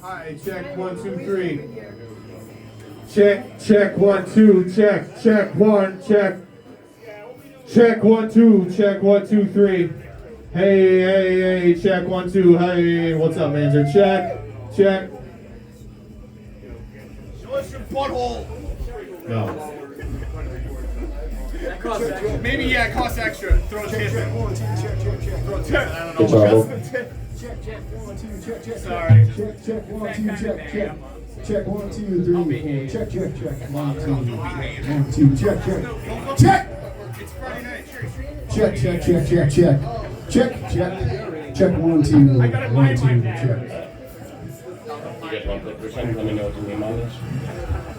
Hi, check 1, 2, 3. Check 1, 2, check 1, check 1, 2, check 1, 2, 3. Hey, check 1, 2. Hey, what's up, manager? Check. Show us your butthole. No. That costs extra. Maybe it costs extra. Throw a tip in. Check 1, 2, check. I don't Good know. job. Check 1, 2, check. Sorry. Check 1, 2, check. Check 1, 2, 3, 4. Check. 1, 2, check. Check. It's Friday night. Check. Check 1, 2, 1, 2, check. You guys want to put percent? Let me know what the name on is.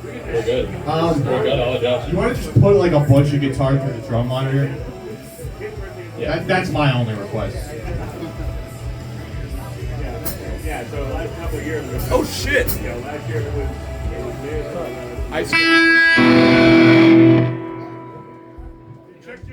We're good. We're good. I'll adjust. You want to just put like a bunch of guitars through the drum monitor? Yeah. That's my only request. Yeah, so last couple of years. Oh shit! Last year it was